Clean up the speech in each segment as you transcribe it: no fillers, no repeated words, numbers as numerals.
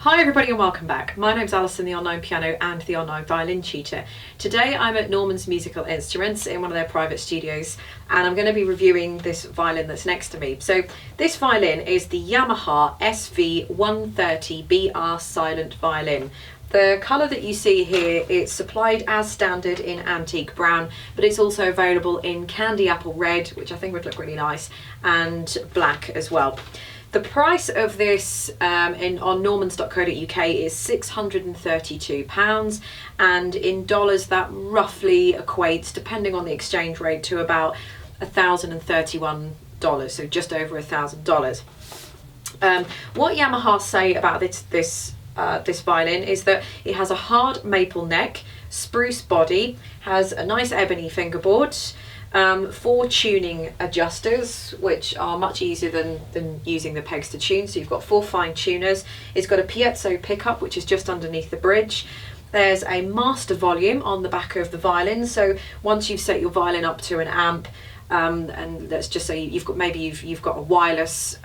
Hi everybody and welcome back. My name's Alison, the online piano and the online violin tutor. Today I'm at Norman's Musical Instruments in one of their private studios, and I'm going to be reviewing this violin that's next to me. So this violin is the Yamaha SV130 BR Silent Violin. The colour that you see here, it's supplied as standard in antique brown, but it's also available in candy apple red, which I think would look really nice, and black as well. The price of this on normans.co.uk is £632, and in dollars that roughly equates, depending on the exchange rate, to about $1,031, so just over $1,000. What Yamaha say about this violin is that it has a hard maple neck, spruce body, has a nice ebony fingerboard, 4 tuning adjusters, which are much easier than using the pegs to tune. So you've got 4 fine tuners. It's got a piezo pickup, which is just underneath the bridge. There's a master volume on the back of the violin. So once you've set your violin up to an amp, and let's just say you've got a wireless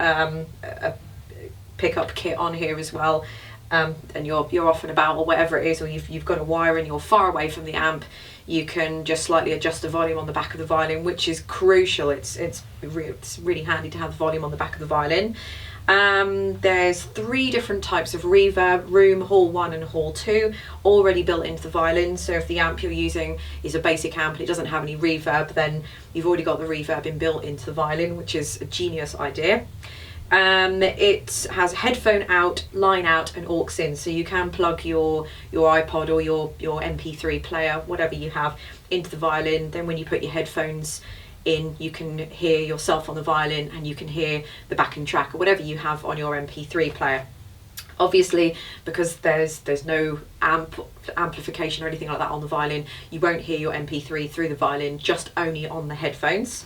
pickup kit on here as well, and you're off and about or whatever it is, or you've got a wire and you're far away from the amp, you can just slightly adjust the volume on the back of the violin, which is crucial. It's really handy to have the volume on the back of the violin. There's 3 different types of reverb: room, hall 1 and hall 2, already built into the violin. So if the amp you're using is a basic amp and it doesn't have any reverb, then you've already got the reverb inbuilt into the violin, which is a genius idea. It has headphone out, line out and aux in, so you can plug your iPod or your MP3 player, whatever you have, into the violin. Then when you put your headphones in, you can hear yourself on the violin and you can hear the backing track or whatever you have on your MP3 player. Obviously, because there's no amplification or anything like that on the violin, you won't hear your MP3 through the violin, just only on the headphones.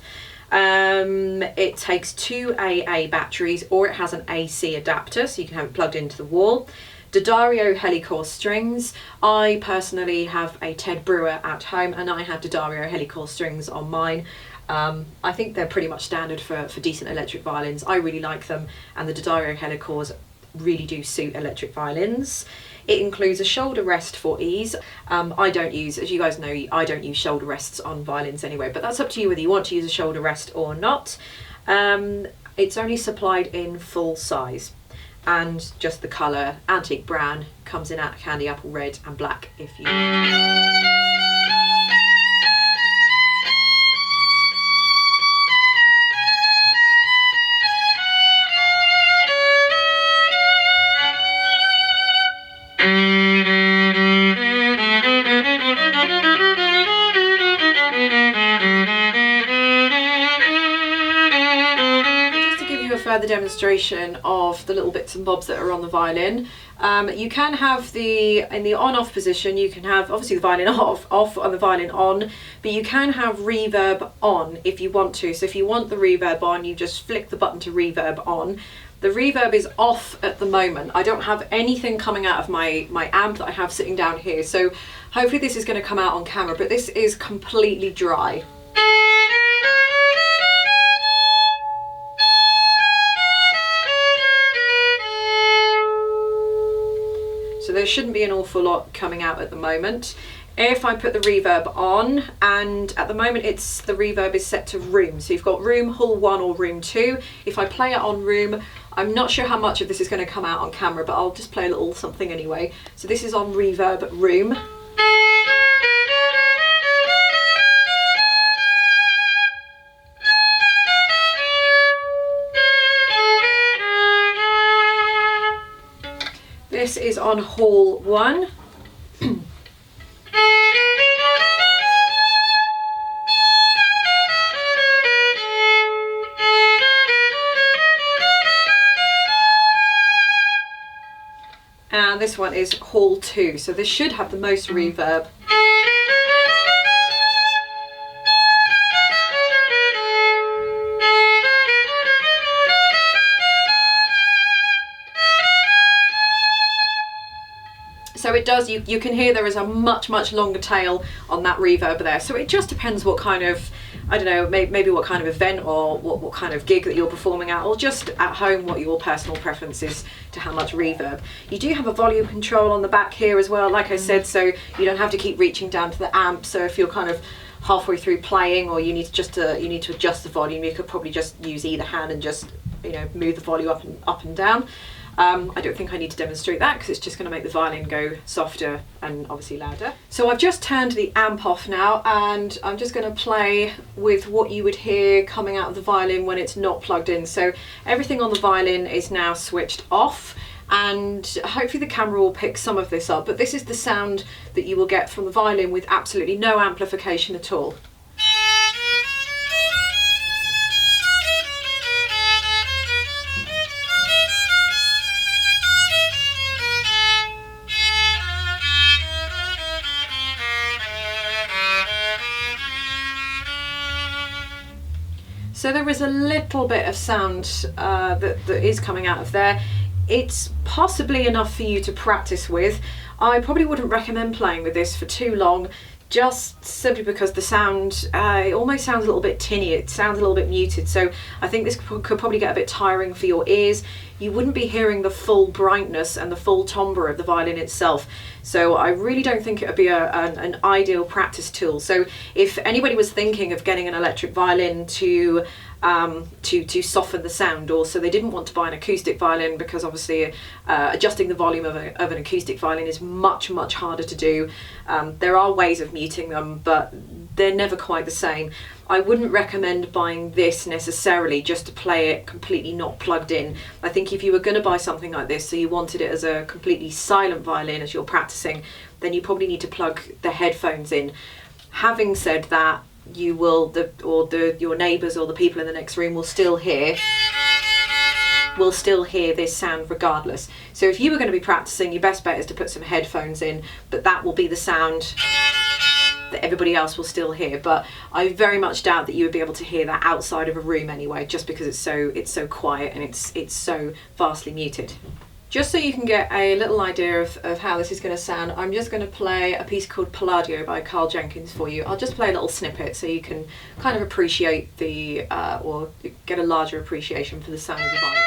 It takes 2 AA batteries, or it has an AC adapter, so you can have it plugged into the wall. D'Addario Helicore strings. I personally have a Ted Brewer at home, and I have D'Addario Helicore strings on mine. I think they're pretty much standard for decent electric violins. I really like them, and the D'Addario Helicores really do suit electric violins. It includes a shoulder rest for ease. I don't use, as you guys know, I don't use shoulder rests on violins anyway, but that's up to you whether you want to use a shoulder rest or not. It's only supplied in full size, and just the colour antique brown, comes in at candy apple red and black if you... Further demonstration of the little bits and bobs that are on the violin. You can have in the on-off position, you can have obviously the violin off and the violin on, but you can have reverb on if you want to. So if you want the reverb on, you just flick the button to reverb on. The reverb is off at the moment. I don't have anything coming out of my amp that I have sitting down here, so hopefully this is going to come out on camera, but this is completely dry. So there shouldn't be an awful lot coming out at the moment. If I put the reverb on, and at the moment the reverb is set to room, so you've got room, hall 1 or room 2. If I play it on room, I'm not sure how much of this is going to come out on camera, but I'll just play a little something anyway. So this is on reverb room. This is on hall 1. And this one is hall 2, so this should have the most reverb. So it does, you can hear there is a much longer tail on that reverb there. So it just depends what kind of I don't know, maybe what kind of event or what kind of gig that you're performing at, or just at home, what your personal preference is to how much reverb. You do have a volume control on the back here as well, like I said, so you don't have to keep reaching down to the amp. So if you're kind of halfway through playing, or you need to adjust the volume, you could probably just use either hand and just, you know, move the volume up and down. I don't think I need to demonstrate that because it's just going to make the violin go softer and obviously louder. So I've just turned the amp off now, and I'm just going to play with what you would hear coming out of the violin when it's not plugged in. So everything on the violin is now switched off, and hopefully the camera will pick some of this up, but this is the sound that you will get from the violin with absolutely no amplification at all. So there is a little bit of sound that is coming out of there. It's possibly enough for you to practice with. I probably wouldn't recommend playing with this for too long, just simply because the sound, it almost sounds a little bit tinny, it sounds a little bit muted, so I think this could probably get a bit tiring for your ears. You wouldn't be hearing the full brightness and the full timbre of the violin itself, so I really don't think it would be an ideal practice tool. So if anybody was thinking of getting an electric violin to soften the sound, or so they didn't want to buy an acoustic violin, because obviously adjusting the volume of an acoustic violin is much harder to do. There are ways of muting them, but they're never quite the same. I wouldn't recommend buying this necessarily just to play it completely not plugged in. I think if you were going to buy something like this, so you wanted it as a completely silent violin as you're practicing, then you probably need to plug the headphones in. Having said that, you will, your neighbours or the people in the next room will still hear this sound regardless. So if you were going to be practicing, your best bet is to put some headphones in, but that will be the sound that everybody else will still hear. But I very much doubt that you would be able to hear that outside of a room anyway, just because it's so quiet and it's so vastly muted. Just so you can get a little idea of how this is going to sound, I'm just going to play a piece called Palladio by Carl Jenkins for you. I'll just play a little snippet so you can kind of appreciate or get a larger appreciation for the sound of the violin.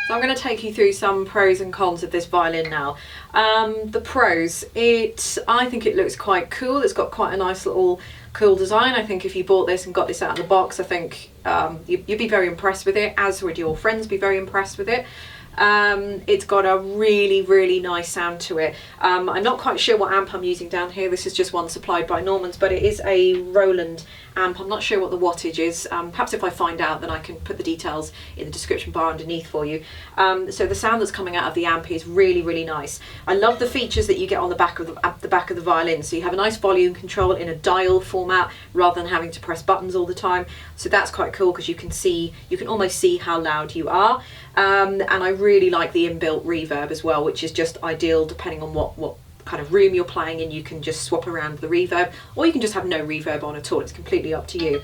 So I'm going to take you through some pros and cons of this violin now. The pros, I think it looks quite cool. It's got quite a nice little cool design. I think if you bought this and got this out of the box, I think you'd be very impressed with it, as would your friends be very impressed with it. It's got a really nice sound to it. I'm not quite sure what amp I'm using down here. This is just one supplied by Norman's, but it is a Roland amp. I'm not sure what the wattage is. Perhaps if I find out, then I can put the details in the description bar underneath for you. So the sound that's coming out of the amp is really nice. I love the features that you get on the back of the violin. So you have a nice volume control in a dial format rather than having to press buttons all the time. So that's quite cool because you can almost see how loud you are. And I really like the inbuilt reverb as well, which is just ideal depending on what kind of room you're playing in. You can just swap around the reverb, or you can just have no reverb on at all. It's completely up to you.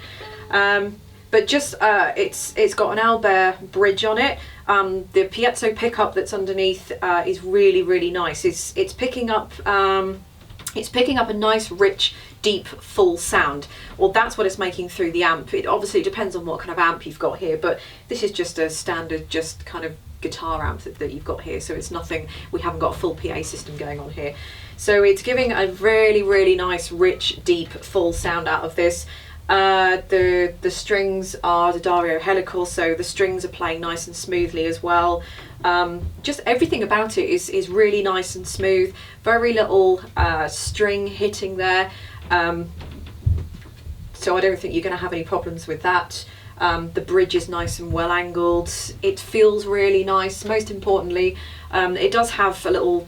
But just it's got an Albert bridge on it. The piezo pickup that's underneath is really nice. It's picking up it's picking up a nice, rich, deep, full sound. Well, that's what it's making through the amp. It obviously depends on what kind of amp you've got here, but this is just a standard, just kind of guitar amp that you've got here, so it's nothing, we haven't got a full PA system going on here. So it's giving a really, really nice, rich, deep, full sound out of this. The strings are the Dario helical, so the strings are playing nice and smoothly as well. Just everything about it is really nice and smooth. Very little string hitting there, so I don't think you're going to have any problems with that. The bridge is nice and well angled. It feels really nice. Most importantly, it does have a little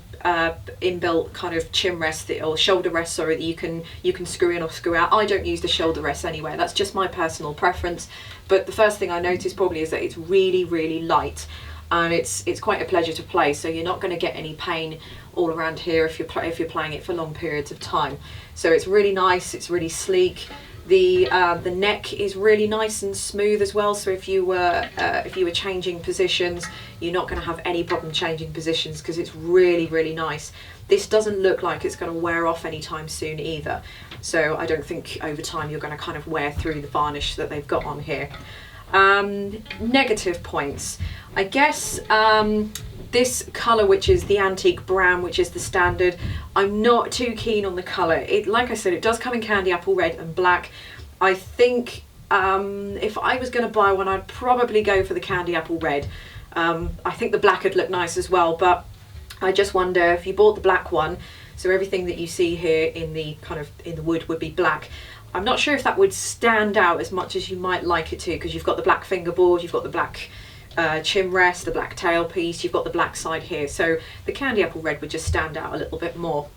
inbuilt kind of chin rest or shoulder rest, sorry, that you can screw in or screw out. I don't use the shoulder rest anyway. That's just my personal preference. But the first thing I noticed probably is that it's really, really light, and it's quite a pleasure to play. So you're not going to get any pain all around here if you're playing it for long periods of time. So it's really nice. It's really sleek. The neck is really nice and smooth as well, so if you were changing positions, you're not going to have any problem changing positions because it's really, really nice. This doesn't look like it's going to wear off anytime soon either, so I don't think over time you're going to kind of wear through the varnish that they've got on here. Negative points, I guess. This colour, which is the antique brown, which is the standard, I'm not too keen on the colour. It, like I said, it does come in candy apple red and black. I think if I was going to buy one, I'd probably go for the candy apple red. I think the black would look nice as well, but I just wonder if you bought the black one, so everything that you see here in the wood would be black. I'm not sure if that would stand out as much as you might like it to, because you've got the black fingerboard, you've got the black chin rest, the black tailpiece, you've got the black side here, so the candy apple red would just stand out a little bit more.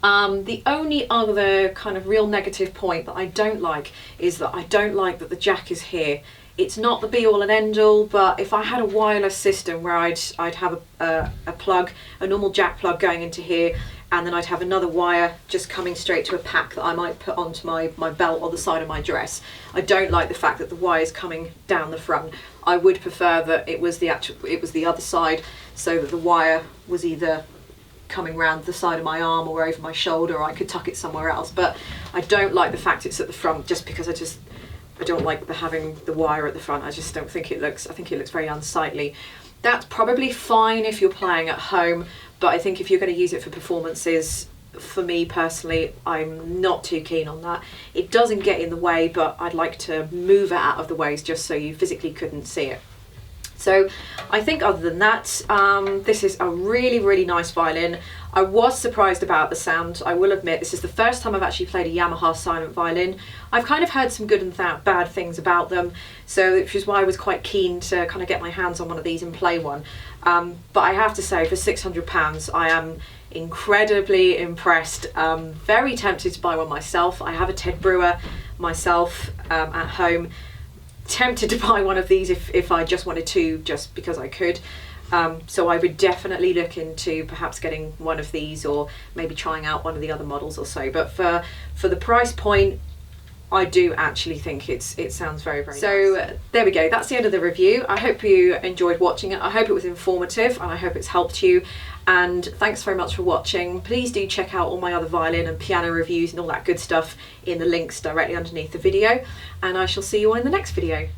The only other kind of real negative point that I don't like is that I don't like that the jack is here. It's not the be all and end all, but if I had a wireless system where I'd have a plug, a normal jack plug going into here, and then I'd have another wire just coming straight to a pack that I might put onto my belt or the side of my dress. I don't like the fact that the wire is coming down the front. I would prefer that it was the other side, so that the wire was either coming round the side of my arm or over my shoulder, or I could tuck it somewhere else. But I don't like the fact it's at the front, just because I don't like having the wire at the front. I just don't think it looks, I think it looks very unsightly. That's probably fine if you're playing at home, but I think if you're going to use it for performances, for me personally, I'm not too keen on that. It doesn't get in the way, but I'd like to move it out of the way just so you physically couldn't see it. So I think other than that, this is a really, really nice violin. I was surprised about the sound, I will admit. This is the first time I've actually played a Yamaha silent violin. I've kind of heard some good and bad things about them, so which is why I was quite keen to kind of get my hands on one of these and play one. But I have to say, for £600, I am incredibly impressed. Very tempted to buy one myself. I have a Ted Brewer myself at home. Tempted to buy one of these if I just wanted to, just because I could. So I would definitely look into perhaps getting one of these, or maybe trying out one of the other models or so. But for the price point, I do actually think it sounds very, very nice. So there we go, that's the end of the review. I hope you enjoyed watching it. I hope it was informative, and I hope it's helped you. And thanks very much for watching. Please do check out all my other violin and piano reviews and all that good stuff in the links directly underneath the video. And I shall see you all in the next video.